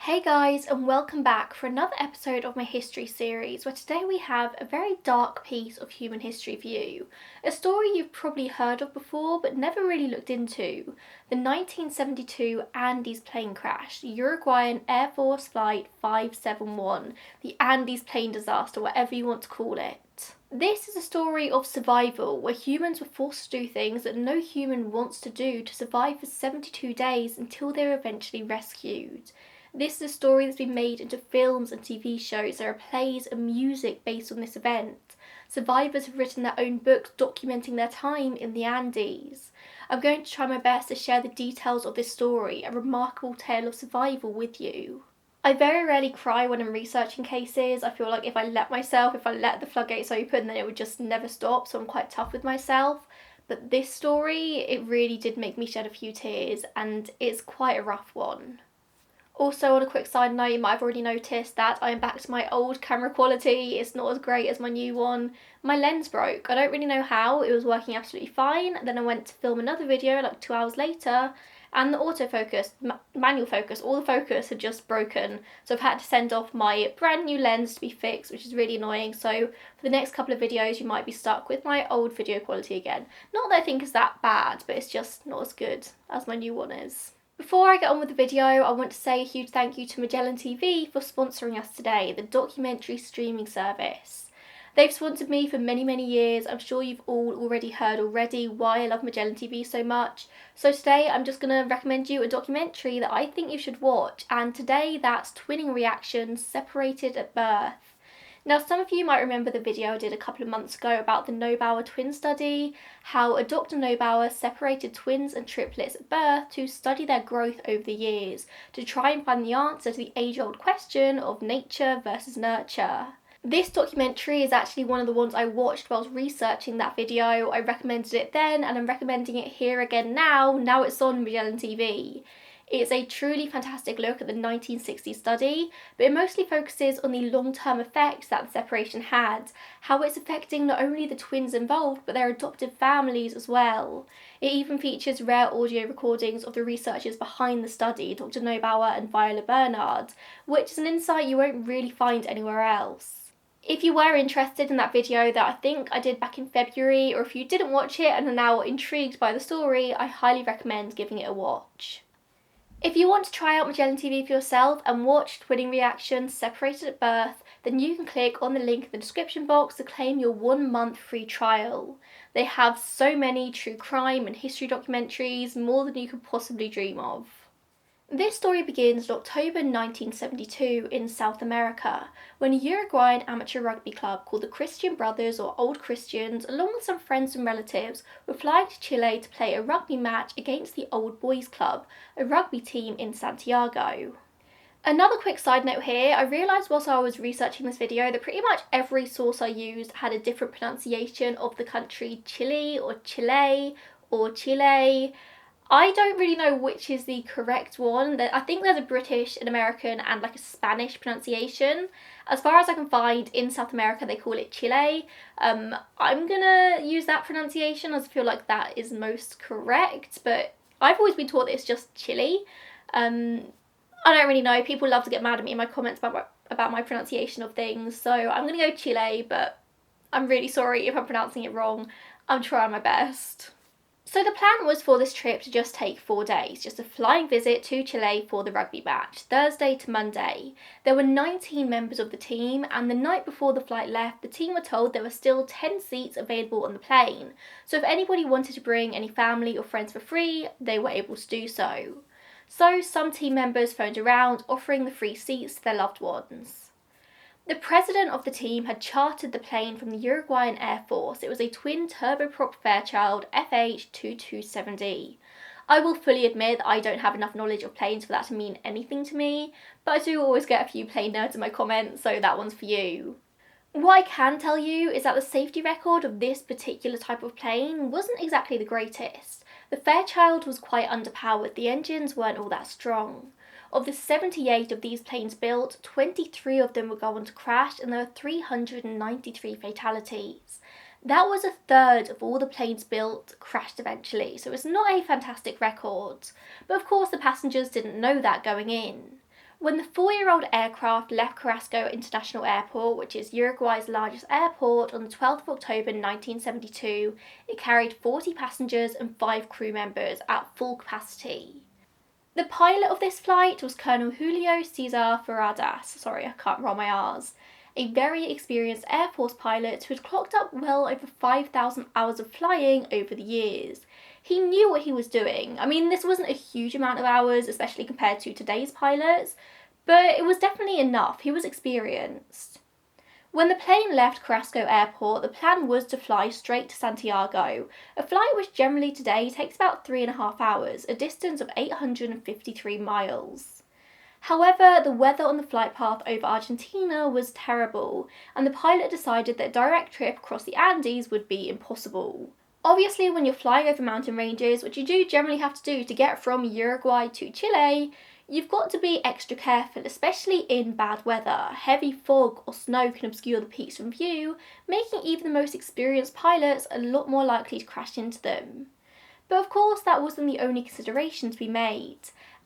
Hey guys, and welcome back for another episode of my history series, where today we have a very dark piece of human history for you. A story you've probably heard of before but never really looked into. The 1972 Andes plane crash, the Uruguayan Air Force Flight 571, the Andes plane disaster, whatever you want to call it. This is a story of survival, where humans were forced to do things that no human wants to do to survive for 72 days until they were eventually rescued. This is a story that's been made into films and TV shows. There are plays and music based on this event. Survivors have written their own books documenting their time in the Andes. I'm going to try my best to share the details of this story, a remarkable tale of survival, with you. I very rarely cry when I'm researching cases. I feel like if I let the floodgates open, then it would just never stop, so I'm quite tough with myself. But this story, it really did make me shed a few tears, and it's quite a rough one. Also, on a quick side note, you might have already noticed that I'm back to my old camera quality. It's not as great as my new one. My lens broke. I don't really know how. It was working absolutely fine. Then I went to film another video like 2 hours later, and the autofocus, manual focus, all the focus had just broken. So I've had to send off my brand new lens to be fixed, which is really annoying. So for the next couple of videos, you might be stuck with my old video quality again. Not that I think it's that bad, but it's just not as good as my new one is. Before I get on with the video, I want to say a huge thank you to Magellan TV for sponsoring us today, the documentary streaming service. They've sponsored me for many years. I'm sure you've all already heard why I love Magellan TV so much. So today I'm just going to recommend you a documentary that I think you should watch, and today that's Twinning Reactions Separated at Birth. Now, some of you might remember the video I did a couple of months ago about the Neubauer twin study, how a Dr. Neubauer separated twins and triplets at birth to study their growth over the years, to try and find the answer to the age-old question of nature versus nurture. This documentary is actually one of the ones I watched whilst researching that video. I recommended it then, and I'm recommending it here again now it's on Magellan TV. It's a truly fantastic look at the 1960 study, but it mostly focuses on the long-term effects that the separation had, how it's affecting not only the twins involved, but their adoptive families as well. It even features rare audio recordings of the researchers behind the study, Dr. Neubauer and Viola Bernard, which is an insight you won't really find anywhere else. If you were interested in that video that I think I did back in February, or if you didn't watch it and are now intrigued by the story, I highly recommend giving it a watch. If you want to try out Magellan TV for yourself and watch Twinning Reactions Separated at Birth, then you can click on the link in the description box to claim your 1-month free trial. They have so many true crime and history documentaries, more than you could possibly dream of. This story begins in October 1972 in South America, when a Uruguayan amateur rugby club called the Christian Brothers, or Old Christians, along with some friends and relatives, were flying to Chile to play a rugby match against the Old Boys Club, a rugby team in Santiago. Another quick side note here, I realised whilst I was researching this video that pretty much every source I used had a different pronunciation of the country Chile or Chile or Chile. I don't really know which is the correct one. I think there's a British, an American, and like a Spanish pronunciation. As far as I can find, in South America they call it Chile. I'm gonna use that pronunciation as I feel like that is most correct, but I've always been taught that it's just Chile. I don't really know. People love to get mad at me in my comments about my pronunciation of things, so I'm gonna go Chile, but I'm really sorry if I'm pronouncing it wrong. I'm trying my best. So the plan was for this trip to just take 4 days, just a flying visit to Chile for the rugby match, Thursday to Monday. There were 19 members of the team, and the night before the flight left, the team were told there were still 10 seats available on the plane. So if anybody wanted to bring any family or friends for free, they were able to do so. So some team members phoned around, offering the free seats to their loved ones. The president of the team had chartered the plane from the Uruguayan Air Force. It was a twin turboprop Fairchild FH227D. I will fully admit that I don't have enough knowledge of planes for that to mean anything to me, but I do always get a few plane nerds in my comments, so that one's for you. What I can tell you is that the safety record of this particular type of plane wasn't exactly the greatest. The Fairchild was quite underpowered, the engines weren't all that strong. Of the 78 of these planes built, 23 of them would go on to crash, and there were 393 fatalities. That was a third of all the planes built crashed eventually, so it's not a fantastic record. But of course the passengers didn't know that going in. When the 4-year-old aircraft left Carrasco International Airport, which is Uruguay's largest airport, on the 12th of October 1972, it carried 40 passengers and 5 crew members at full capacity. The pilot of this flight was Colonel Julio Cesar Ferradas, sorry I can't roll my R's, a very experienced Air Force pilot who had clocked up well over 5,000 hours of flying over the years. He knew what he was doing. I mean, this wasn't a huge amount of hours, especially compared to today's pilots, but it was definitely enough. He was experienced. When the plane left Carrasco Airport, the plan was to fly straight to Santiago, a flight which generally today takes about 3.5 hours, a distance of 853 miles. However, the weather on the flight path over Argentina was terrible, and the pilot decided that a direct trip across the Andes would be impossible. Obviously, when you're flying over mountain ranges, which you do generally have to do to get from Uruguay to Chile, you've got to be extra careful, especially in bad weather. Heavy fog or snow can obscure the peaks from view, making even the most experienced pilots a lot more likely to crash into them. But of course, that wasn't the only consideration to be made.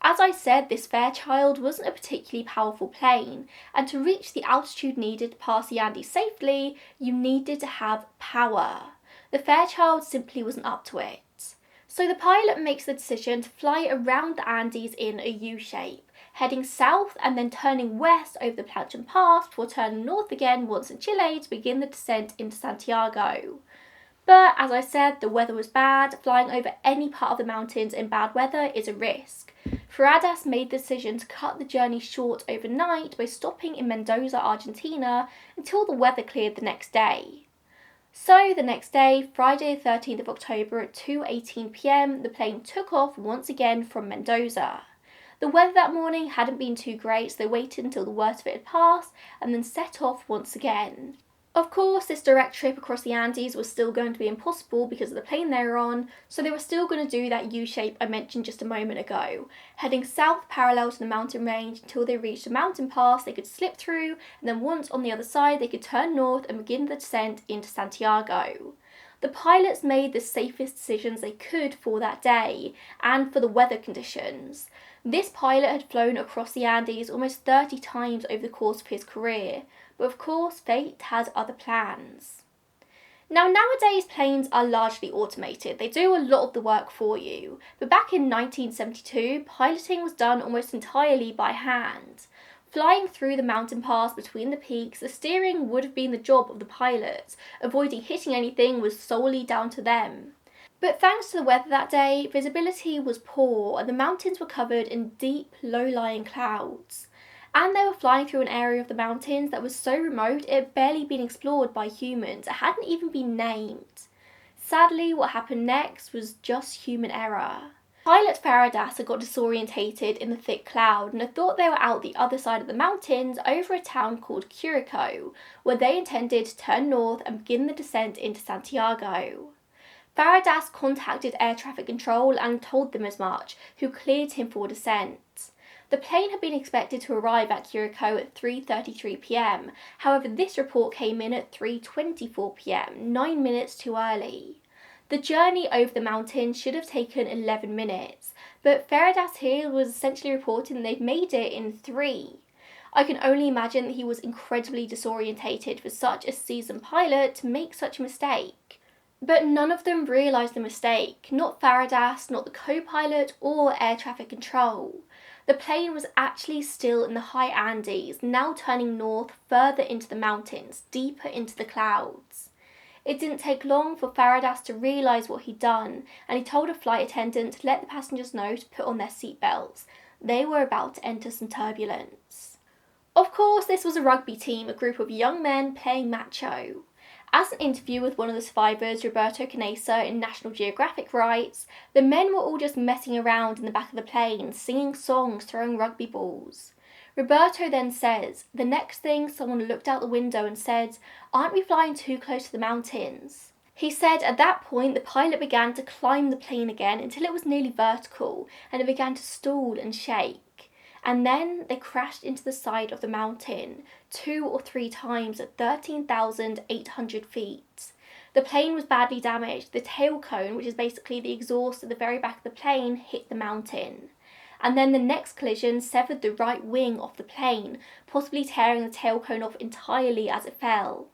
As I said, this Fairchild wasn't a particularly powerful plane, and to reach the altitude needed to pass the Andes safely, you needed to have power. The Fairchild simply wasn't up to it. So the pilot makes the decision to fly around the Andes in a U-shape, heading south and then turning west over the Planchon Pass before turning north again once in Chile to begin the descent into Santiago. But as I said, the weather was bad. Flying over any part of the mountains in bad weather is a risk. Ferradas made the decision to cut the journey short overnight by stopping in Mendoza, Argentina, until the weather cleared the next day. So the next day, Friday the 13th of October at 2:18 p.m, the plane took off once again from Mendoza. The weather that morning hadn't been too great, so they waited until the worst of it had passed and then set off once again. Of course, this direct trip across the Andes was still going to be impossible because of the plane they were on, so they were still going to do that U-shape I mentioned just a moment ago, heading south parallel to the mountain range until they reached a mountain pass they could slip through, and then once on the other side they could turn north and begin the descent into Santiago. The pilots made the safest decisions they could for that day, and for the weather conditions. This pilot had flown across the Andes almost 30 times over the course of his career, but of course fate had other plans. Now nowadays planes are largely automated, they do a lot of the work for you, but back in 1972 piloting was done almost entirely by hand. Flying through the mountain pass between the peaks, the steering would have been the job of the pilots, avoiding hitting anything was solely down to them. But thanks to the weather that day, visibility was poor and the mountains were covered in deep, low-lying clouds. And they were flying through an area of the mountains that was so remote it had barely been explored by humans. It hadn't even been named. Sadly, what happened next was just human error. Pilot Ferradas had got disorientated in the thick cloud and had thought they were out the other side of the mountains over a town called Curacao, where they intended to turn north and begin the descent into Santiago. Ferradas contacted air traffic control and told them as much, who cleared him for descent. The plane had been expected to arrive at Curacao at 3:33 p.m, however this report came in at 3:24 p.m, 9 minutes too early. The journey over the mountains should have taken 11 minutes, but Ferradas here was essentially reporting they'd made it in 3. I can only imagine that he was incredibly disorientated for such a seasoned pilot to make such a mistake. But none of them realised the mistake, not Ferradas, not the co-pilot or air traffic control. The plane was actually still in the high Andes, now turning north further into the mountains, deeper into the clouds. It didn't take long for Ferradas to realise what he'd done, and he told a flight attendant to let the passengers know to put on their seatbelts. They were about to enter some turbulence. Of course, this was a rugby team, a group of young men playing macho. As an interview with one of the survivors, Roberto Canessa, in National Geographic writes, the men were all just messing around in the back of the plane, singing songs, throwing rugby balls. Roberto then says, the next thing someone looked out the window and said, aren't we flying too close to the mountains? He said at that point the pilot began to climb the plane again until it was nearly vertical and it began to stall and shake. And then they crashed into the side of the mountain 2 or 3 times at 13,800 feet. The plane was badly damaged. The tail cone, which is basically the exhaust at the very back of the plane, hit the mountain. and then the next collision severed the right wing off the plane, possibly tearing the tail cone off entirely as it fell.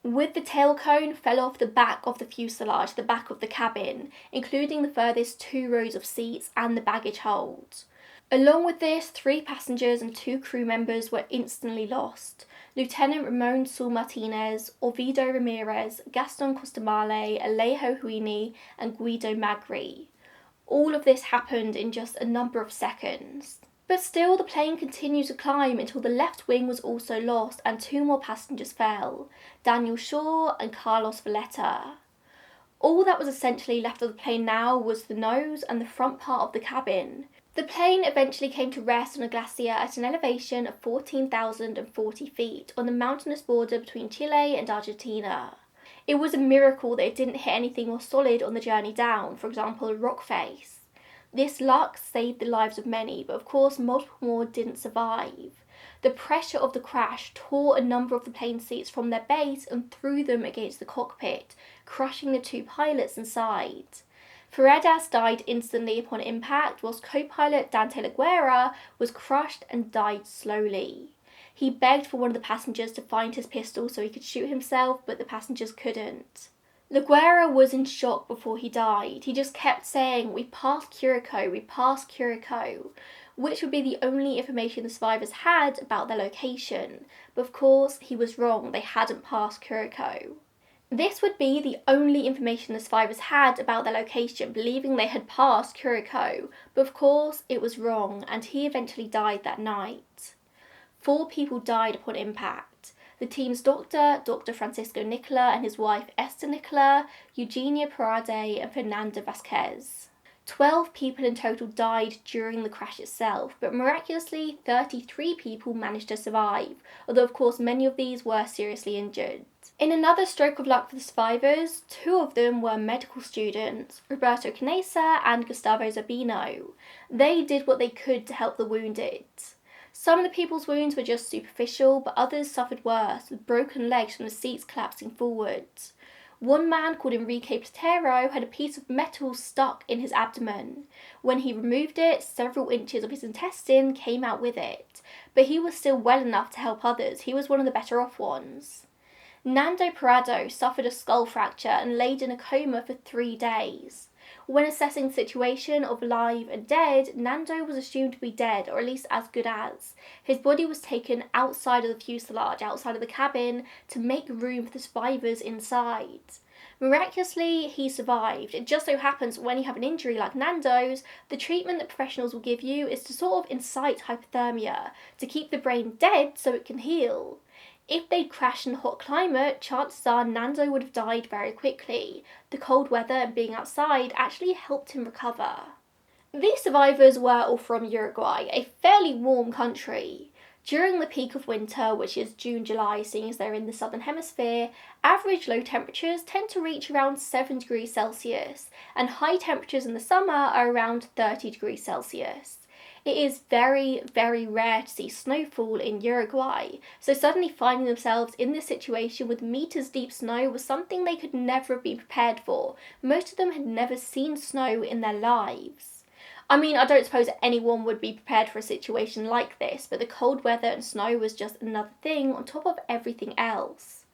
With the tail cone fell off the back of the fuselage, the back of the cabin, including the furthest 2 rows of seats and the baggage hold. Along with this, 3 passengers and 2 crew members were instantly lost. Lieutenant Ramon Sul Martinez, Ovidio Ramirez, Gaston Costamale, Alejo Huini, and Guido Magri. All of this happened in just a number of seconds. But still, the plane continued to climb until the left wing was also lost and 2 more passengers fell, Daniel Shaw and Carlos Valletta. All that was essentially left of the plane now was the nose and the front part of the cabin. The plane eventually came to rest on a glacier at an elevation of 14,040 feet on the mountainous border between Chile and Argentina. It was a miracle that it didn't hit anything more solid on the journey down, for example a rock face. This luck saved the lives of many, but of course multiple more didn't survive. The pressure of the crash tore a number of the plane seats from their base and threw them against the cockpit, crushing the 2 pilots inside. Paredes died instantly upon impact, whilst co-pilot Dante Laguerra was crushed and died slowly. He begged for one of the passengers to find his pistol so he could shoot himself, but the passengers couldn't. Laguerra was in shock before he died. He just kept saying, "We passed Curacao, we passed Curacao," which would be the only information the survivors had about their location. But of course, he was wrong. They hadn't passed Curacao. This would be the only information the survivors had about their location, believing they had passed Curacao. But of course, it was wrong, and he eventually died that night. 4 people died upon impact. The team's doctor, Dr. Francisco Nicola, and his wife Esther Nicola, Eugenia Parade, and Fernanda Vasquez. 12 people in total died during the crash itself, but miraculously 33 people managed to survive, although of course many of these were seriously injured. In another stroke of luck for the survivors, 2 of them were medical students, Roberto Canessa and Gustavo Zabino. They did what they could to help the wounded. Some of the people's wounds were just superficial, but others suffered worse, with broken legs from the seats collapsing forwards. One man called Enrique Platero had a piece of metal stuck in his abdomen. When he removed it, several inches of his intestine came out with it, but he was still well enough to help others. He was one of the better off ones. Nando Parado suffered a skull fracture and laid in a coma for 3 days. When assessing the situation of live and dead, Nando was assumed to be dead, or at least as good as. His body was taken outside of the fuselage, outside of the cabin, to make room for the survivors inside. Miraculously, he survived. It just so happens when you have an injury like Nando's, the treatment that professionals will give you is to sort of incite hypothermia, to keep the brain dead so it can heal. If they'd crashed in a hot climate, chances are Nando would have died very quickly. The cold weather and being outside actually helped him recover. These survivors were all from Uruguay, a fairly warm country. During the peak of winter, which is June-July, seeing as they're in the southern hemisphere, average low temperatures tend to reach around 7 degrees Celsius, and high temperatures in the summer are around 30 degrees Celsius. It is very, very rare to see snowfall in Uruguay, so suddenly finding themselves in this situation with meters deep snow was something they could never have been prepared for. Most of them had never seen snow in their lives. I mean, I don't suppose anyone would be prepared for a situation like this, but the cold weather and snow was just another thing on top of everything else.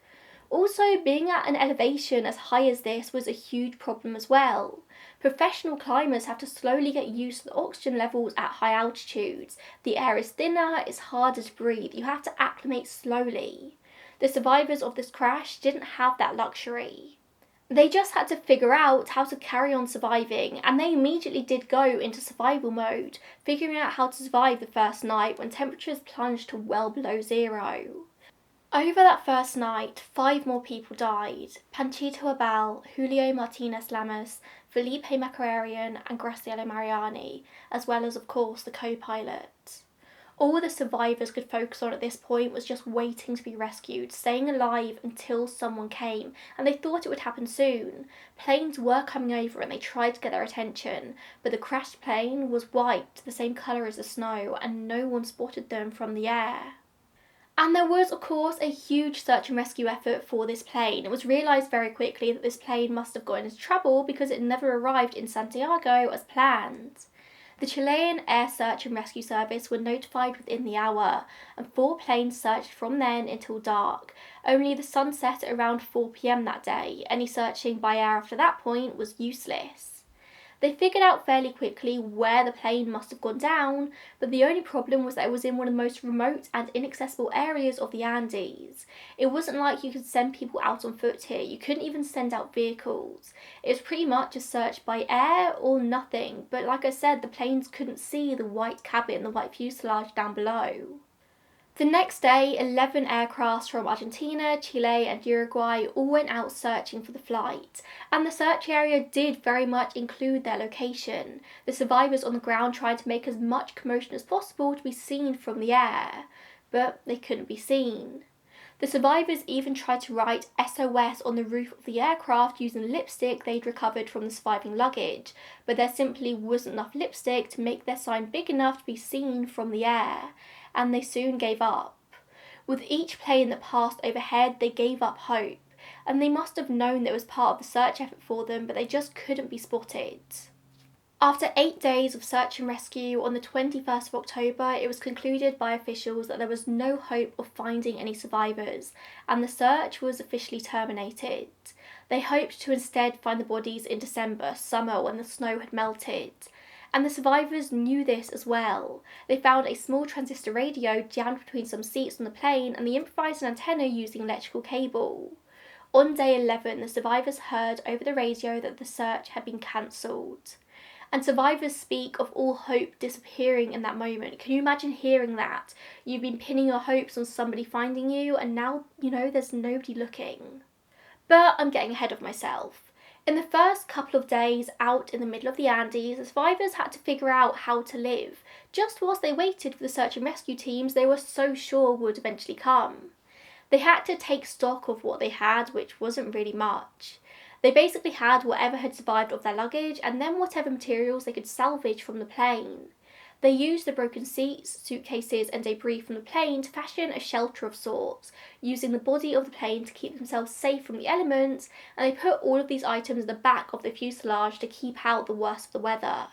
Also, being at an elevation as high as this was a huge problem as well. Professional climbers have to slowly get used to the oxygen levels at high altitudes. The air is thinner, it's harder to breathe, you have to acclimate slowly. The survivors of this crash didn't have that luxury. They just had to figure out how to carry on surviving, and they immediately did go into survival mode, figuring out how to survive the first night when temperatures plunged to well below 0. Over that first night, 5 more people died: Panchito Abal, Julio Martinez Lamas, Felipe Macararian and Graciela Mariani, as well as of course the co-pilot. All the survivors could focus on at this point was just waiting to be rescued, staying alive until someone came, and they thought it would happen soon. Planes were coming over and they tried to get their attention, but the crashed plane was white, the same colour as the snow, and no one spotted them from the air. And there was, of course, a huge search and rescue effort for this plane. It was realised very quickly that this plane must have got into trouble because it never arrived in Santiago as planned. The Chilean Air Search and Rescue Service were notified within the hour, and 4 planes searched from then until dark. Only the sun set at around 4 p.m. that day. Any searching by air after that point was useless. They figured out fairly quickly where the plane must have gone down, but the only problem was that it was in one of the most remote and inaccessible areas of the Andes. It wasn't like you could send people out on foot here, you couldn't even send out vehicles. It was pretty much a search by air or nothing, but like I said, the planes couldn't see the white cabin, the white fuselage down below. The next day, 11 aircraft from Argentina, Chile and Uruguay all went out searching for the flight, and the search area did very much include their location. The survivors on the ground tried to make as much commotion as possible to be seen from the air, but they couldn't be seen. The survivors even tried to write SOS on the roof of the aircraft using lipstick they'd recovered from the surviving luggage, but there simply wasn't enough lipstick to make their sign big enough to be seen from the air, and they soon gave up. With each plane that passed overhead, they gave up hope, and they must have known that it was part of the search effort for them, but they just couldn't be spotted. After 8 days of search and rescue, on the 21st of October, it was concluded by officials that there was no hope of finding any survivors, and the search was officially terminated. They hoped to instead find the bodies in December, summer, when the snow had melted. And the survivors knew this as well. They found a small transistor radio jammed between some seats on the plane and they improvised an antenna using electrical cable. On day 11, the survivors heard over the radio that the search had been cancelled. And survivors speak of all hope disappearing in that moment. Can you imagine hearing that? You've been pinning your hopes on somebody finding you, and now, there's nobody looking. But I'm getting ahead of myself. In the first couple of days out in the middle of the Andes, the survivors had to figure out how to live, just whilst they waited for the search and rescue teams they were so sure would eventually come. They had to take stock of what they had, which wasn't really much. They basically had whatever had survived of their luggage and then whatever materials they could salvage from the plane. They used the broken seats, suitcases and debris from the plane to fashion a shelter of sorts, using the body of the plane to keep themselves safe from the elements, and they put all of these items in the back of the fuselage to keep out the worst of the weather.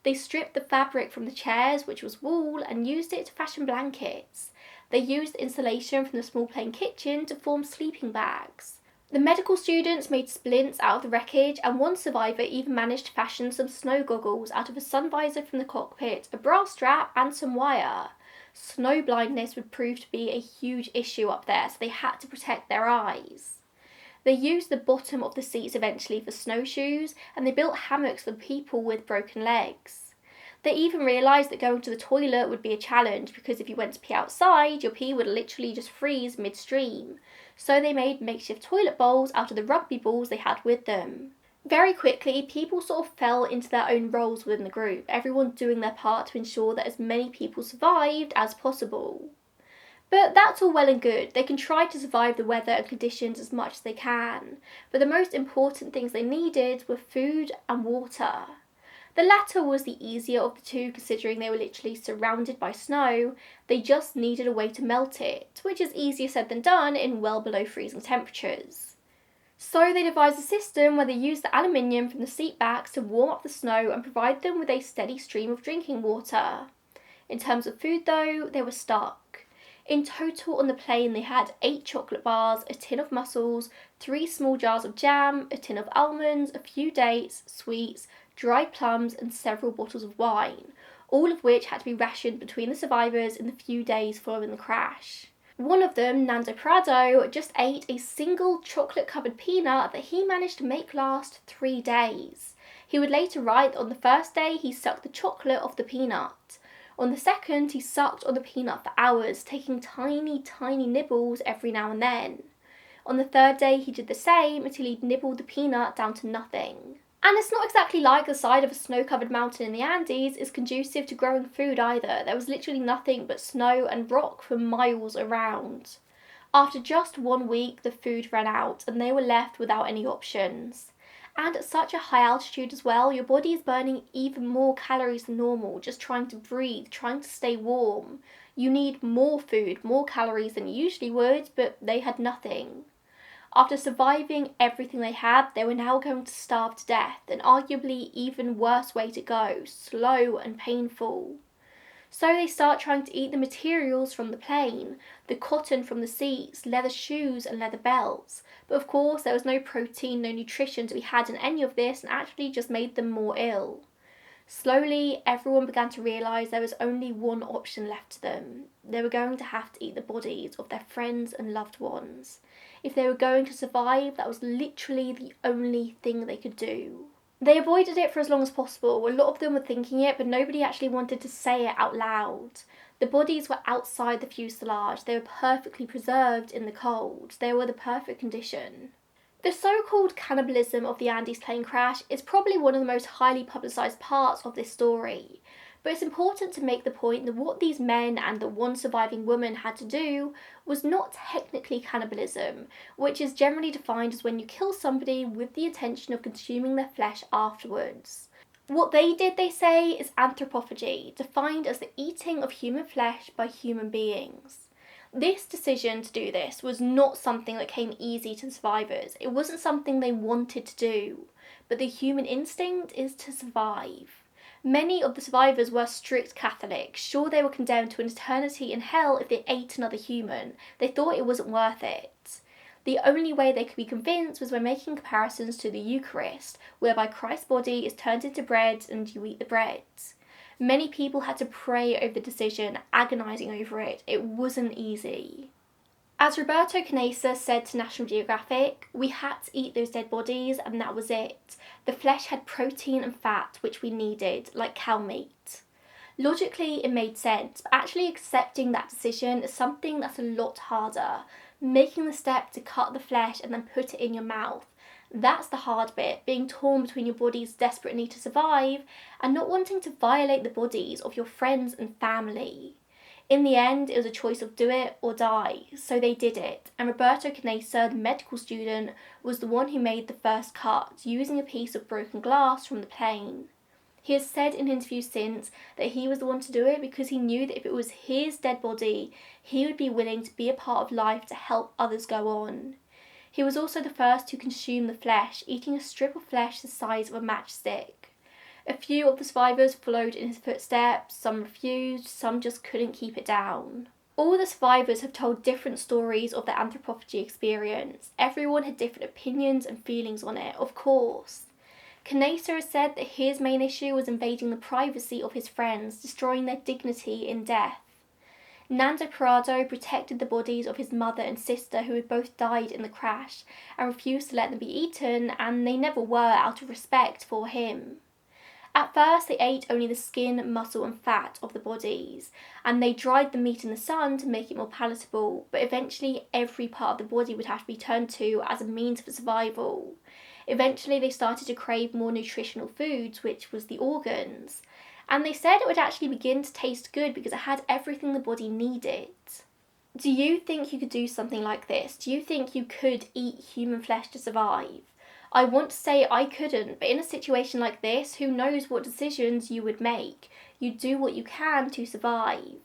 They stripped the fabric from the chairs, which was wool, and used it to fashion blankets. They used insulation from the small plane kitchen to form sleeping bags. The medical students made splints out of the wreckage, and one survivor even managed to fashion some snow goggles out of a sun visor from the cockpit, a bra strap and some wire. Snow blindness would prove to be a huge issue up there, so they had to protect their eyes. They used the bottom of the seats eventually for snowshoes, and they built hammocks for people with broken legs. They even realised that going to the toilet would be a challenge, because if you went to pee outside, your pee would literally just freeze midstream. So they made makeshift toilet bowls out of the rugby balls they had with them. Very quickly, people sort of fell into their own roles within the group, everyone doing their part to ensure that as many people survived as possible. But that's all well and good. They can try to survive the weather and conditions as much as they can, but the most important things they needed were food and water. The latter was the easier of the two, considering they were literally surrounded by snow. They just needed a way to melt it, which is easier said than done in well below freezing temperatures. So they devised a system where they used the aluminium from the seat backs to warm up the snow and provide them with a steady stream of drinking water. In terms of food though, they were stuck. In total on the plane they had 8 chocolate bars, a tin of mussels, 3 small jars of jam, a tin of almonds, a few dates, sweets, dried plums and several bottles of wine, all of which had to be rationed between the survivors in the few days following the crash. One of them, Nando Prado, just ate a single chocolate-covered peanut that he managed to make last 3 days. He would later write that on the first day he sucked the chocolate off the peanut. On the second, he sucked on the peanut for hours, taking tiny, tiny nibbles every now and then. On the third day, he did the same until he'd nibbled the peanut down to nothing. And it's not exactly like the side of a snow-covered mountain in the Andes is conducive to growing food either. There was literally nothing but snow and rock for miles around. After just 1 week, the food ran out and they were left without any options. And at such a high altitude as well, your body is burning even more calories than normal, just trying to breathe, trying to stay warm. You need more food, more calories than you usually would, but they had nothing. After surviving everything they had, they were now going to starve to death, an arguably even worse way to go, slow and painful. So they start trying to eat the materials from the plane, the cotton from the seats, leather shoes and leather belts. But of course there was no protein, no nutrition to be had in any of this, and actually just made them more ill. Slowly, everyone began to realise there was only one option left to them. They were going to have to eat the bodies of their friends and loved ones. If they were going to survive, that was literally the only thing they could do. They avoided it for as long as possible. A lot of them were thinking it, but nobody actually wanted to say it out loud. The bodies were outside the fuselage. They were perfectly preserved in the cold. They were the perfect condition. The so-called cannibalism of the Andes plane crash is probably one of the most highly publicised parts of this story. But it's important to make the point that what these men and the one surviving woman had to do was not technically cannibalism, which is generally defined as when you kill somebody with the intention of consuming their flesh afterwards. What they did, they say, is anthropophagy, defined as the eating of human flesh by human beings. This decision to do this was not something that came easy to the survivors. It wasn't something they wanted to do, but the human instinct is to survive. Many of the survivors were strict Catholics, sure they were condemned to an eternity in hell if they ate another human. They thought it wasn't worth it. The only way they could be convinced was by making comparisons to the Eucharist, whereby Christ's body is turned into bread and you eat the bread. Many people had to pray over the decision, agonising over it. It wasn't easy. As Roberto Canessa said to National Geographic, "We had to eat those dead bodies and that was it. The flesh had protein and fat which we needed, like cow meat." Logically it made sense, but actually accepting that decision is something that's a lot harder. Making the step to cut the flesh and then put it in your mouth. That's the hard bit, being torn between your body's desperate need to survive and not wanting to violate the bodies of your friends and family. In the end, it was a choice of do it or die, so they did it, and Roberto Canessa, the medical student, was the one who made the first cut, using a piece of broken glass from the plane. He has said in interviews since that he was the one to do it because he knew that if it was his dead body, he would be willing to be a part of life to help others go on. He was also the first to consume the flesh, eating a strip of flesh the size of a matchstick. A few of the survivors followed in his footsteps, some refused, some just couldn't keep it down. All the survivors have told different stories of their anthropophagy experience. Everyone had different opinions and feelings on it, of course. Canessa has said that his main issue was invading the privacy of his friends, destroying their dignity in death. Nando Parado protected the bodies of his mother and sister who had both died in the crash and refused to let them be eaten, and they never were, out of respect for him. At first they ate only the skin, muscle and fat of the bodies, and they dried the meat in the sun to make it more palatable, but eventually every part of the body would have to be turned to as a means for survival. Eventually they started to crave more nutritional foods, which was the organs. And they said it would actually begin to taste good because it had everything the body needed. Do you think you could do something like this? Do you think you could eat human flesh to survive? I want to say I couldn't, but in a situation like this, who knows what decisions you would make? You do what you can to survive.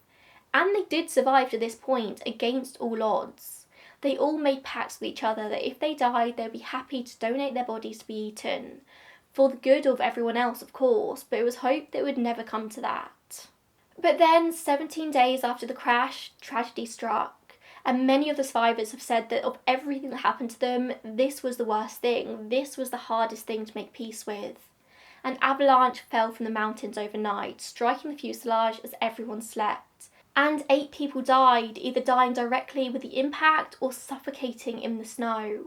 And they did survive to this point, against all odds. They all made pacts with each other that if they died, they'd be happy to donate their bodies to be eaten. For the good of everyone else, of course, but it was hoped that it would never come to that. But then, 17 days after the crash, tragedy struck, and many of the survivors have said that of everything that happened to them, this was the worst thing, this was the hardest thing to make peace with. An avalanche fell from the mountains overnight, striking the fuselage as everyone slept. And 8 people died, either dying directly with the impact or suffocating in the snow.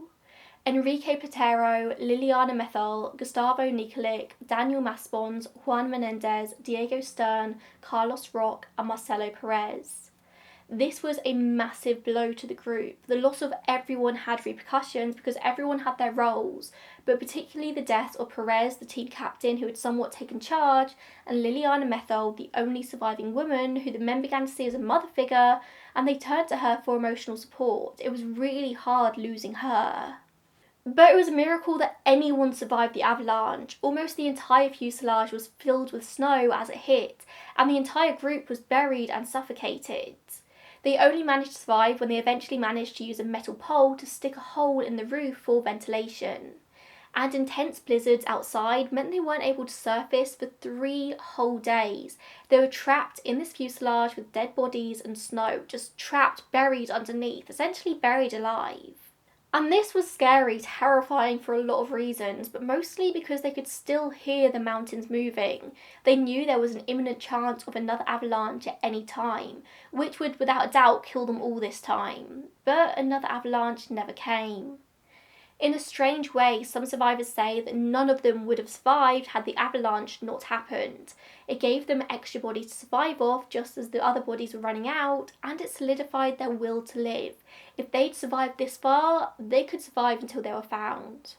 Enrique Platero, Liliana Methel, Gustavo Nikolic, Daniel Maspons, Juan Menendez, Diego Stern, Carlos Roque and Marcelo Perez. This was a massive blow to the group. The loss of everyone had repercussions because everyone had their roles, but particularly the death of Perez, the team captain who had somewhat taken charge, and Liliana Methel, the only surviving woman who the men began to see as a mother figure, and they turned to her for emotional support. It was really hard losing her. But it was a miracle that anyone survived the avalanche. Almost the entire fuselage was filled with snow as it hit, and the entire group was buried and suffocated. They only managed to survive when they eventually managed to use a metal pole to stick a hole in the roof for ventilation. And intense blizzards outside meant they weren't able to surface for 3 whole days. They were trapped in this fuselage with dead bodies and snow, just trapped, buried underneath, essentially buried alive. And this was scary, terrifying for a lot of reasons, but mostly because they could still hear the mountains moving. They knew there was an imminent chance of another avalanche at any time, which would without a doubt kill them all this time. But another avalanche never came. In a strange way, some survivors say that none of them would have survived had the avalanche not happened. It gave them extra bodies to survive off just as the other bodies were running out, and it solidified their will to live. If they'd survived this far, they could survive until they were found.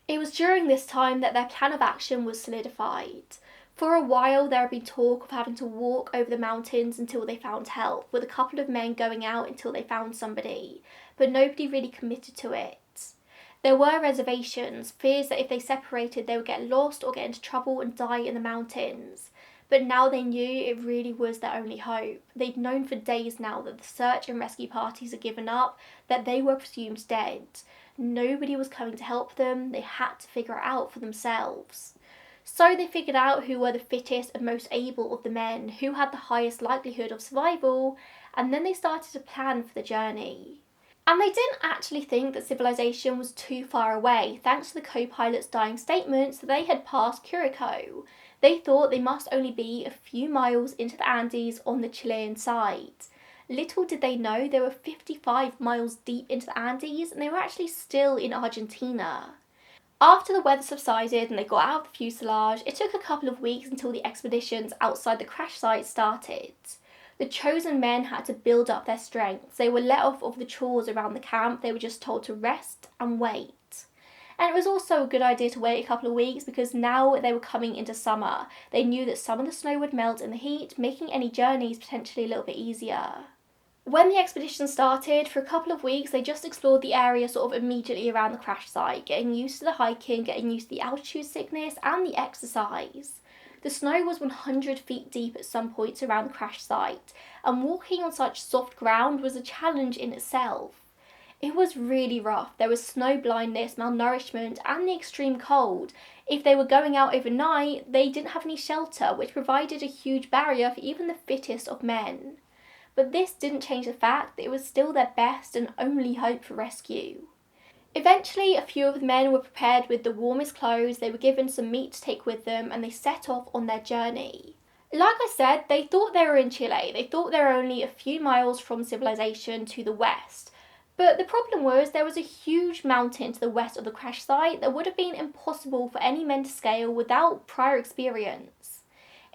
It was during this time that their plan of action was solidified. For a while there had been talk of having to walk over the mountains until they found help, with a couple of men going out until they found somebody, but nobody really committed to it. There were reservations, fears that if they separated they would get lost or get into trouble and die in the mountains. But now they knew it really was their only hope. They'd known for days now that the search and rescue parties had given up, that they were presumed dead. Nobody was coming to help them, they had to figure it out for themselves. So they figured out who were the fittest and most able of the men, who had the highest likelihood of survival, and then they started to plan for the journey. And they didn't actually think that civilization was too far away, thanks to the co-pilot's dying statements that they had passed Curacao. They thought they must only be a few miles into the Andes on the Chilean side. Little did they know they were 55 miles deep into the Andes and they were actually still in Argentina. After the weather subsided and they got out of the fuselage, it took a couple of weeks until the expeditions outside the crash site started. The chosen men had to build up their strength. They were let off of the chores around the camp. They were just told to rest and wait. And it was also a good idea to wait a couple of weeks because now they were coming into summer. They knew that some of the snow would melt in the heat, making any journeys potentially a little bit easier. When the expedition started, for a couple of weeks they just explored the area sort of immediately around the crash site, getting used to the hiking, getting used to the altitude sickness and the exercise. The snow was 100 feet deep at some points around the crash site, and walking on such soft ground was a challenge in itself. It was really rough. There was snow blindness, malnourishment, and the extreme cold. If they were going out overnight, they didn't have any shelter, which provided a huge barrier for even the fittest of men. But this didn't change the fact that it was still their best and only hope for rescue. Eventually, a few of the men were prepared with the warmest clothes, they were given some meat to take with them, and they set off on their journey. Like I said, they thought they were in Chile. They thought they were only a few miles from civilization to the west. But the problem was there was a huge mountain to the west of the crash site that would have been impossible for any men to scale without prior experience.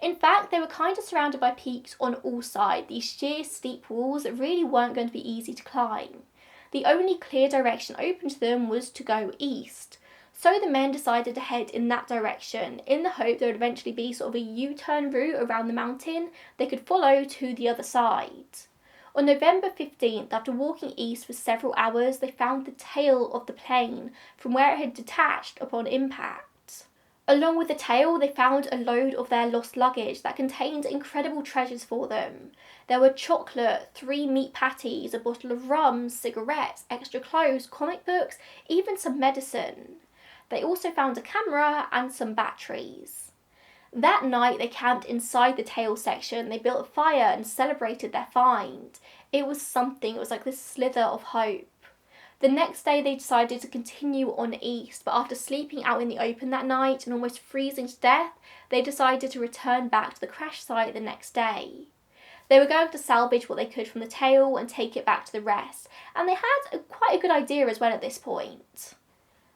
In fact, they were kind of surrounded by peaks on all sides, these sheer steep walls that really weren't going to be easy to climb. The only clear direction open to them was to go east. So the men decided to head in that direction, in the hope there would eventually be sort of a U-turn route around the mountain they could follow to the other side. On November 15th, after walking east for several hours, they found the tail of the plane from where it had detached upon impact. Along with the tail, they found a load of their lost luggage that contained incredible treasures for them. There were chocolate, 3 meat patties, a bottle of rum, cigarettes, extra clothes, comic books, even some medicine. They also found a camera and some batteries. That night they camped inside the tail section. They built a fire and celebrated their find. It was something, it was like this slither of hope. The next day they decided to continue on east, but after sleeping out in the open that night and almost freezing to death, they decided to return back to the crash site the next day. They were going to salvage what they could from the tail and take it back to the rest, and they had quite a good idea as well at this point.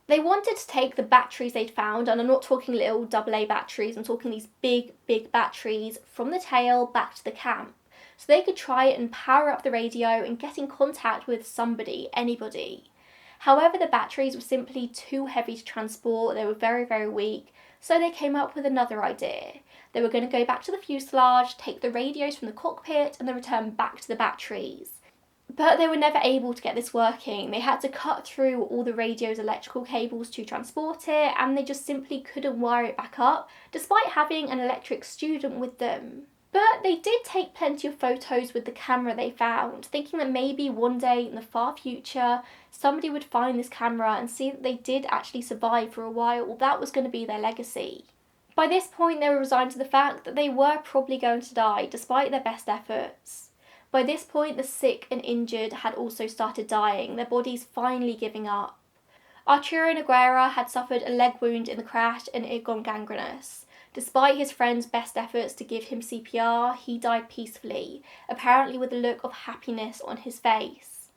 They wanted to take the batteries they'd found, and I'm not talking little AA batteries, I'm talking these big batteries, from the tail back to the camp, so they could try and power up the radio and get in contact with somebody, anybody. However, the batteries were simply too heavy to transport, they were very weak, so they came up with another idea. They were going to go back to the fuselage, take the radios from the cockpit, and then return back to the batteries. But they were never able to get this working. They had to cut through all the radio's electrical cables to transport it, and they just simply couldn't wire it back up, despite having an electric student with them. But they did take plenty of photos with the camera they found, thinking that maybe one day in the far future, somebody would find this camera and see that they did actually survive for a while. That was going to be their legacy. By this point, they were resigned to the fact that they were probably going to die, despite their best efforts. By this point, the sick and injured had also started dying, their bodies finally giving up. Arturo Nogueira had suffered a leg wound in the crash and it had gone gangrenous. Despite his friend's best efforts to give him CPR, he died peacefully, apparently with a look of happiness on his face.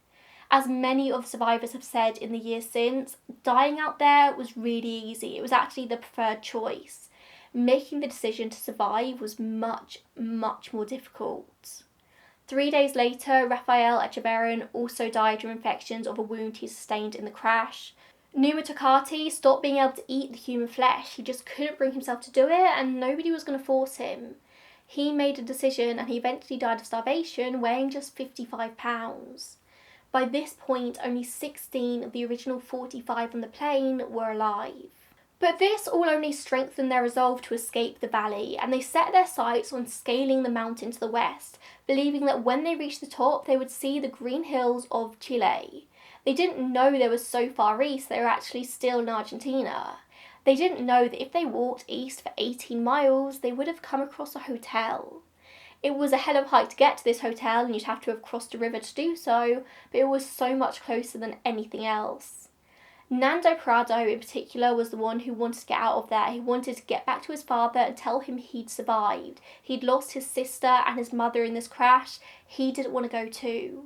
As many of the survivors have said in the years since, dying out there was really easy. It was actually the preferred choice. Making the decision to survive was much, much more difficult. 3 days later, Rafael Echeverrin also died from infections of a wound he sustained in the crash. Numa Tokati stopped being able to eat the human flesh. He just couldn't bring himself to do it, and nobody was going to force him. He made a decision and he eventually died of starvation, weighing just 55 pounds. By this point, only 16 of the original 45 on the plane were alive. But this all only strengthened their resolve to escape the valley, and they set their sights on scaling the mountain to the west, believing that when they reached the top, they would see the green hills of Chile. They didn't know they were so far east they were actually still in Argentina. They didn't know that if they walked east for 18 miles, they would have come across a hotel. It was a hell of a hike to get to this hotel, and you'd have to have crossed a river to do so, but it was so much closer than anything else. Nando Prado in particular was the one who wanted to get out of there. He wanted to get back to his father and tell him he'd survived. He'd lost his sister and his mother in this crash. He didn't want to go too.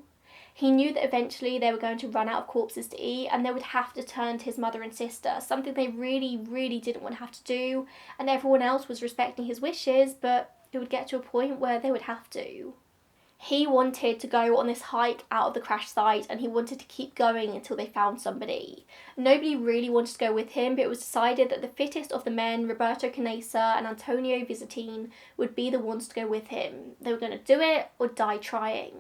He knew that eventually they were going to run out of corpses to eat and they would have to turn to his mother and sister, something they really, really didn't want to have to do, and everyone else was respecting his wishes, but it would get to a point where they would have to. He wanted to go on this hike out of the crash site and he wanted to keep going until they found somebody. Nobody really wanted to go with him, but it was decided that the fittest of the men, Roberto Canessa and Antonio Vizatin, would be the ones to go with him. They were going to do it or die trying.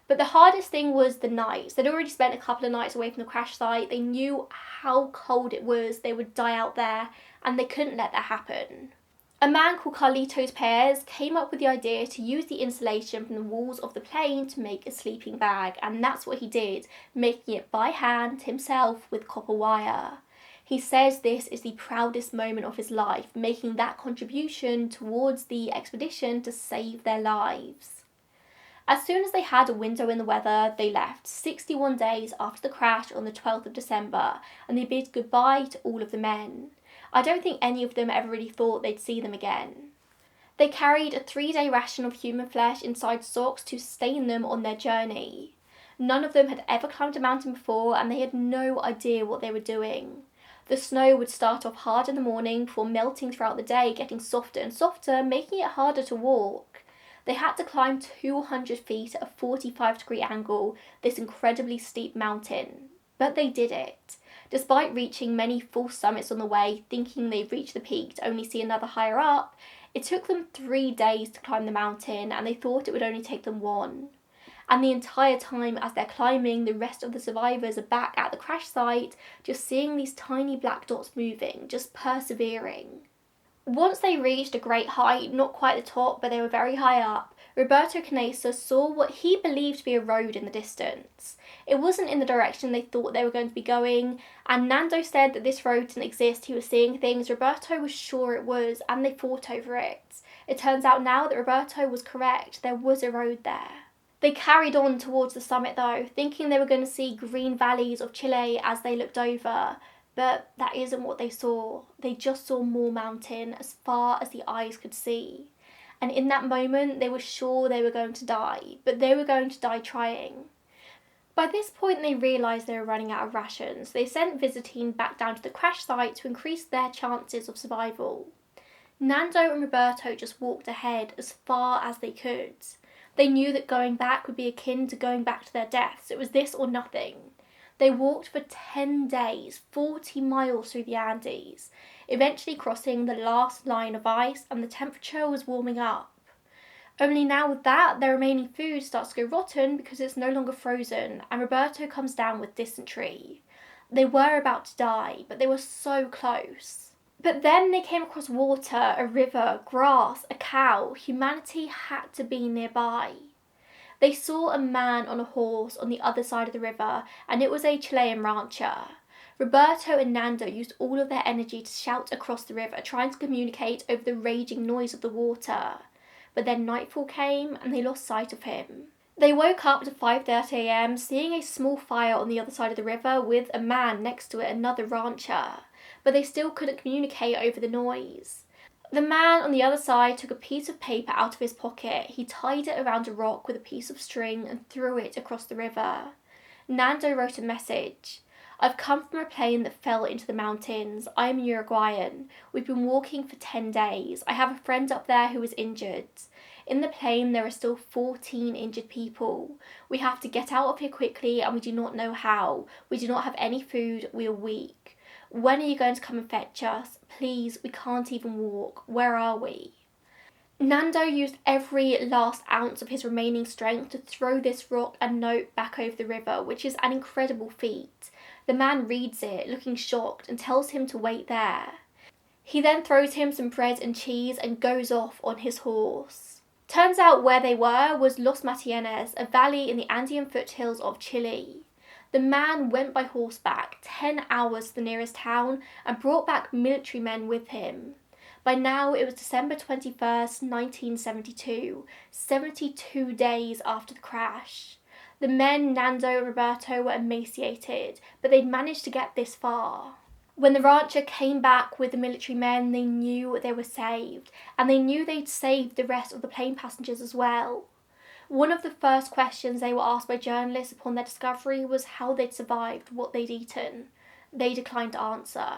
But the hardest thing was the nights. They'd already spent a couple of nights away from the crash site. They knew how cold it was. They would die out there and they couldn't let that happen. A man called Carlitos Perez came up with the idea to use the insulation from the walls of the plane to make a sleeping bag, and that's what he did, making it by hand himself with copper wire. He says this is the proudest moment of his life, making that contribution towards the expedition to save their lives. As soon as they had a window in the weather, they left 61 days after the crash on the 12th of December, and they bid goodbye to all of the men. I don't think any of them ever really thought they'd see them again. They carried a 3-day ration of human flesh inside socks to sustain them on their journey. None of them had ever climbed a mountain before and they had no idea what they were doing. The snow would start off hard in the morning before melting throughout the day, getting softer and softer, making it harder to walk. They had to climb 200 feet at a 45-degree angle, this incredibly steep mountain. But they did it. Despite reaching many false summits on the way, thinking they'd reach the peak to only see another higher up, it took them 3 days to climb the mountain and they thought it would only take them 1. And the entire time as they're climbing, the rest of the survivors are back at the crash site, just seeing these tiny black dots moving, just persevering. Once they reached a great height, not quite the top, but they were very high up, Roberto Canessa saw what he believed to be a road in the distance. It wasn't in the direction they thought they were going to be going, and Nando said that this road didn't exist. He was seeing things. Roberto was sure it was, and they fought over it. It turns out now that Roberto was correct. There was a road there. They carried on towards the summit though, thinking they were going to see green valleys of Chile as they looked over. But that isn't what they saw. They just saw more mountain as far as the eyes could see. And in that moment, they were sure they were going to die, but they were going to die trying. By this point, they realised they were running out of rations. They sent Vizatin back down to the crash site to increase their chances of survival. Nando and Roberto just walked ahead as far as they could. They knew that going back would be akin to going back to their deaths. It was this or nothing. They walked for 10 days, 40 miles through the Andes, eventually crossing the last line of ice, and the temperature was warming up. Only now with that, their remaining food starts to go rotten because it's no longer frozen, and Roberto comes down with dysentery. They were about to die, but they were so close. But then they came across water, a river, grass, a cow. Humanity had to be nearby. They saw a man on a horse on the other side of the river, and it was a Chilean rancher. Roberto and Nando used all of their energy to shout across the river, trying to communicate over the raging noise of the water. But then nightfall came and they lost sight of him. They woke up at 5:30 a.m. seeing a small fire on the other side of the river with a man next to it, another rancher. But they still couldn't communicate over the noise. The man on the other side took a piece of paper out of his pocket. He tied it around a rock with a piece of string and threw it across the river. Nando wrote a message. I've come from a plane that fell into the mountains. I am Uruguayan. We've been walking for 10 days. I have a friend up there who is injured. In the plane there are still 14 injured people. We have to get out of here quickly and we do not know how. We do not have any food. We are weak. When are you going to come and fetch us? Please, we can't even walk. Where are we? Nando used every last ounce of his remaining strength to throw this rock and note back over the river, which is an incredible feat. The man reads it, looking shocked, and tells him to wait there. He then throws him some bread and cheese and goes off on his horse. Turns out where they were was Los Matienes, a valley in the Andean foothills of Chile. The man went by horseback 10 hours to the nearest town and brought back military men with him. By now it was December 21st, 1972, 72 days after the crash. The men, Nando and Roberto, were emaciated, but they'd managed to get this far. When the rancher came back with the military men, they knew they were saved, and they knew they'd saved the rest of the plane passengers as well. One of the first questions they were asked by journalists upon their discovery was how they'd survived what they'd eaten. They declined to answer.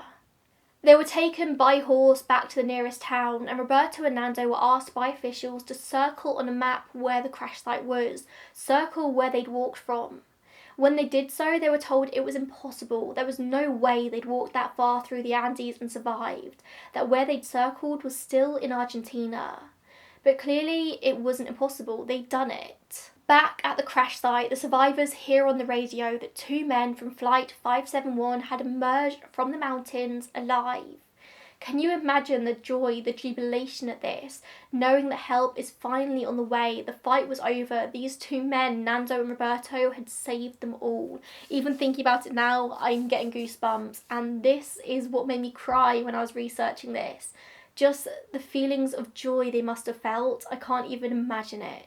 They were taken by horse back to the nearest town, and Roberto and Nando were asked by officials to circle on a map where the crash site was, circle where they'd walked from. When they did so, they were told it was impossible. There was no way they'd walked that far through the Andes and survived, that where they'd circled was still in Argentina. But clearly it wasn't impossible, they'd done it. Back at the crash site, the survivors hear on the radio that 2 men from Flight 571 had emerged from the mountains alive. Can you imagine the joy, the jubilation at this, knowing that help is finally on the way, the fight was over, these 2 men, Nando and Roberto, had saved them all. Even thinking about it now, I'm getting goosebumps, and this is what made me cry when I was researching this. Just the feelings of joy they must have felt, I can't even imagine it.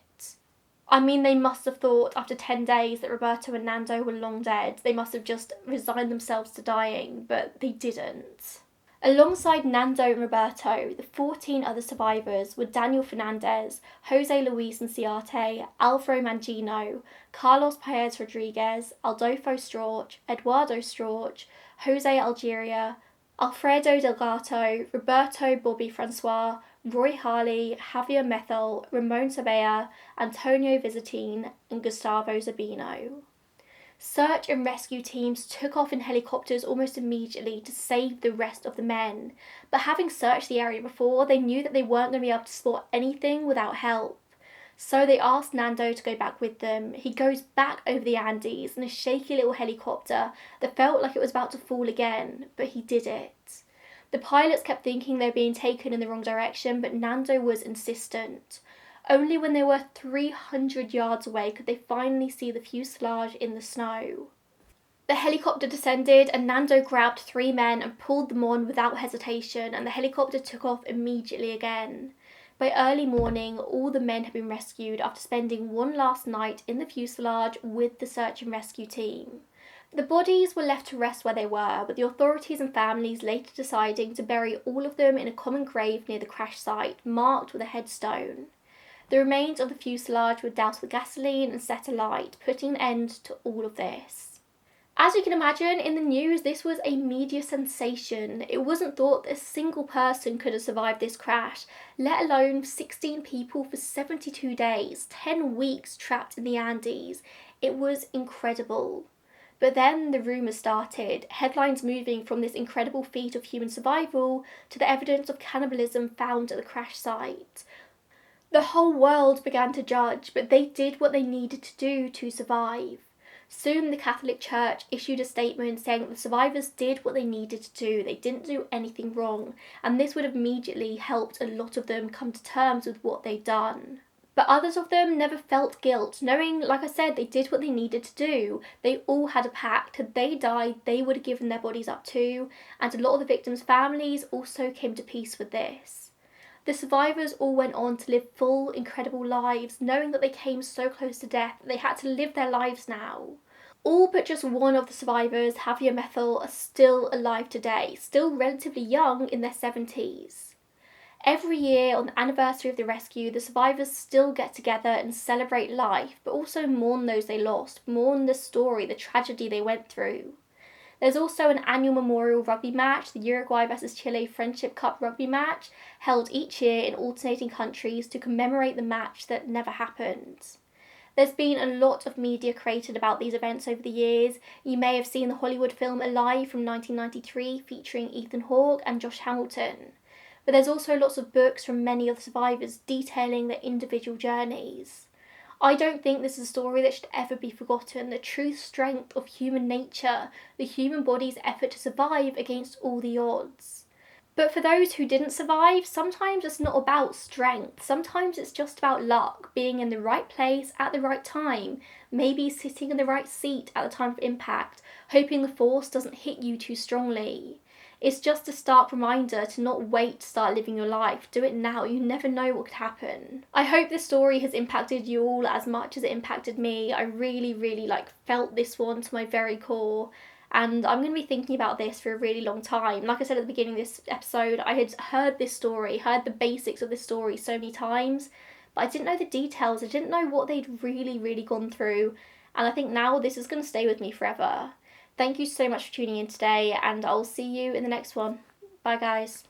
I mean, they must have thought after 10 days that Roberto and Nando were long dead. They must have just resigned themselves to dying, but they didn't. Alongside Nando and Roberto, the 14 other survivors were Daniel Fernandez, Jose Luis Inciarte, Alvaro Mangino, Carlos Paez Rodriguez, Adolfo Strauch, Eduardo Strauch, Jose Algeria, Alfredo Delgato, Roberto Bobby Francois, Roy Harley, Javier Methel, Ramon Sabella, Antonio Visitin, and Gustavo Zabino. Search and rescue teams took off in helicopters almost immediately to save the rest of the men, but having searched the area before, they knew that they weren't going to be able to spot anything without help. So they asked Nando to go back with them. He goes back over the Andes in a shaky little helicopter that felt like it was about to fall again, but he did it. The pilots kept thinking they were being taken in the wrong direction, but Nando was insistent. Only when they were 300 yards away could they finally see the fuselage in the snow. The helicopter descended and Nando grabbed 3 men and pulled them on without hesitation, and the helicopter took off immediately again. By early morning, all the men had been rescued after spending one last night in the fuselage with the search and rescue team. The bodies were left to rest where they were, with the authorities and families later deciding to bury all of them in a common grave near the crash site, marked with a headstone. The remains of the fuselage were doused with gasoline and set alight, putting an end to all of this. As you can imagine, in the news, this was a media sensation. It wasn't thought that a single person could have survived this crash, let alone 16 people for 72 days, 10 weeks trapped in the Andes. It was incredible. But then the rumours started, headlines moving from this incredible feat of human survival to the evidence of cannibalism found at the crash site. The whole world began to judge, but they did what they needed to do to survive. Soon the Catholic Church issued a statement saying that the survivors did what they needed to do, they didn't do anything wrong, and this would have immediately helped a lot of them come to terms with what they'd done. But others of them never felt guilt, knowing, like I said, they did what they needed to do. They all had a pact. Had they died, they would have given their bodies up too, and a lot of the victims' families also came to peace with this. The survivors all went on to live full, incredible lives, knowing that they came so close to death that they had to live their lives now. All but just one of the survivors, Javier Methel, are still alive today, still relatively young in their 70s. Every year, on the anniversary of the rescue, the survivors still get together and celebrate life, but also mourn those they lost, mourn the story, the tragedy they went through. There's also an annual memorial rugby match, the Uruguay vs Chile Friendship Cup rugby match, held each year in alternating countries to commemorate the match that never happened. There's been a lot of media created about these events over the years. You may have seen the Hollywood film Alive from 1993 featuring Ethan Hawke and Josh Hamilton. But there's also lots of books from many of the survivors detailing their individual journeys. I don't think this is a story that should ever be forgotten, the true strength of human nature, the human body's effort to survive against all the odds. But for those who didn't survive, sometimes it's not about strength. Sometimes it's just about luck, being in the right place at the right time, maybe sitting in the right seat at the time of impact, hoping the force doesn't hit you too strongly. It's just a stark reminder to not wait to start living your life. Do it now, you never know what could happen. I hope this story has impacted you all as much as it impacted me. I really, really felt this one to my very core. And I'm going to be thinking about this for a really long time. Like I said at the beginning of this episode, I had heard this story, heard the basics of this story so many times, but I didn't know the details. I didn't know what they'd really, really gone through. And I think now this is going to stay with me forever. Thank you so much for tuning in today, and I'll see you in the next one. Bye, guys.